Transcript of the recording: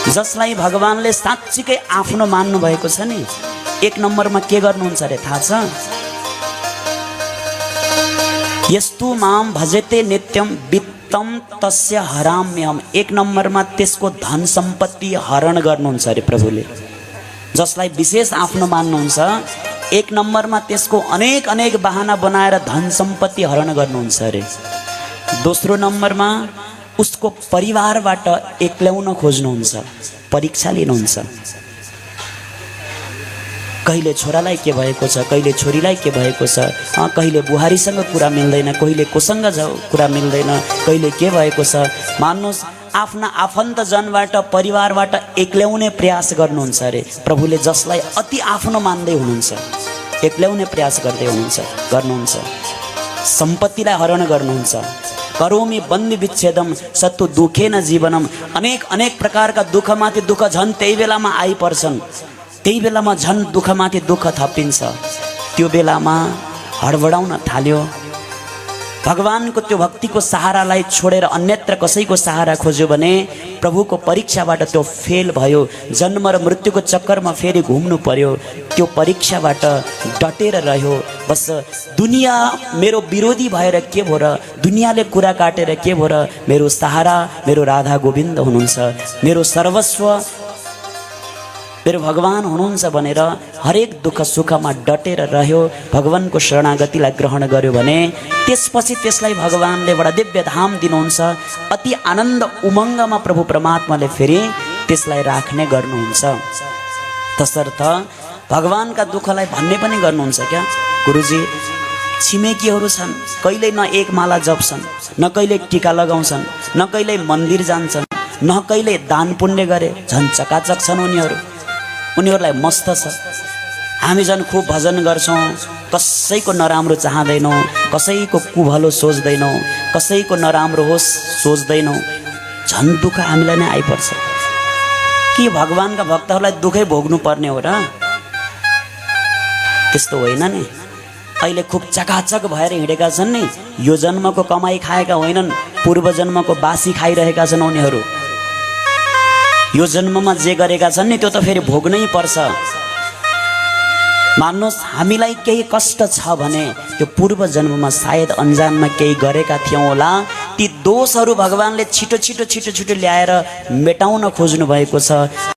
जसलाई भगवानले साँच्चीकै आफ्नो मान्नु भएको छ नि, एक नम्बरमा के गर्नुहुन्छ अरे थाहा छ? यस्तु माम भजते नित्यम वित्तम तस्य हराम्यहम। एक नम्बरमा त्यसको धन सम्पत्ति हरण गर्नुहुन्छ अरे प्रभुले। जसलाई विशेष आफ्नो मान्नुहुन्छ, एक नम्बरमा त्यसको अनेक अनेक बहाना बनाएर धन सम्पत्ति हरण गर्नुहुन्छ अरे। दोस्रो नम्बरमा उसको परिवारबाट एक्ल्याउन खोज्नुहुन्छ, परीक्षा लिनुहुन्छ। कहिले छोरालाई के भएको छ, कहिले छोरीलाई के भएको छ, कहिले बुहारीसँग कुरा मिल्दैन, कहिले कोसँग कुरा मिल्दैन, कहिले के भएको छ। मान्नुहोस्, आफ्ना आफन्तजनबाट परिवारबाट एक्ल्याउने प्रयास गर्नुहुन्छ अरे प्रभुले। जसलाई अति आफ्नो मान्दै हुनुहुन्छ, एक्ल्याउने प्रयास गर्दै गर्नुहुन्छ। सम्पत्तिलाई हरण गर्नुहुन्छ। करोमि बन्दी विच्छेदम सत्तु दुखेन जीवनम। अनेक अनेक प्रकारका दुःखमाथि दुःख झन् त्यही बेलामा आइपर्छन्। त्यही बेलामा झन् दुःखमाथि दुःख थपिन्छ। त्यो बेलामा हडबडाउन थाल्यो। भगवानको त्यो भक्तिको सहारालाई छोडेर अन्यत्र कसैको सहारा खोज्यो भने प्रभुको परीक्षाबाट त्यो फेल भयो। जन्म र मृत्युको चक्करमा फेरि घुम्नु पर्यो। त्यो परीक्षाबाट डटेर रह्यो। बस दुनियाँ मेरो विरोधी भएर के भो र, दुनियाँले कुरा काटेर के भो र, मेरो सहारा मेरो राधा गोविन्द हुनुहुन्छ, मेरो सर्वस्व मेरो भगवान हुनुहुन्छ भनेर हरेक दुःख सुखमा डटेर रह्यो। भगवानको शरणागतिलाई ग्रहण गर्यो भने त्यसपछि त्यसलाई भगवानले बडा दिव्य धाम दिनुहुन्छ। अति आनन्द उमङ्गमा प्रभु परमात्माले फेरि त्यसलाई राख्ने गर्नुहुन्छ। तसर्थ भगवानका दुःखलाई भन्ने पनि गर्नुहुन्छ क्या गुरुजी। छिमेकीहरू छन्, कहिले न एक माला जप्छन्, न कहिले टीका लगाउँछन्, न कहिले मन्दिर जान्छन्, न कहिले दान पुण्य गरे। झन् चकाचक छन् उनीहरूलाई मस्त छ। हामी झन् खुब भजन गर्छौँ, कसैको नराम्रो चाहँदैनौँ, कसैको कुभलो सोच्दैनौँ, कसैको नराम्रो होस् सोच्दैनौँ। झन् दुःख हामीलाई नै आइपर्छ। के भगवानका भक्तहरूलाई दुःखै भोग्नु पर्ने हो र? त्यस्तो होइन नि। अहिले खुब चकाचक भएर हिँडेका छन् नि, यो जन्मको कमाई खाएका होइनन्, पूर्व जन्मको बासी खाइरहेका छन् उनीहरू। यो जन्ममा जे गरेका छन् नि त्यो त फेरि भोग्नै पर्छ। मान्नुहोस्, हामीलाई केही कष्ट छ भने त्यो पूर्व जन्ममा सायद अन्जानमा केही गरेका थियौँ होला। ती दोषहरू भगवानले छिटो ल्याएर मेटाउन खोज्नु भएको छ।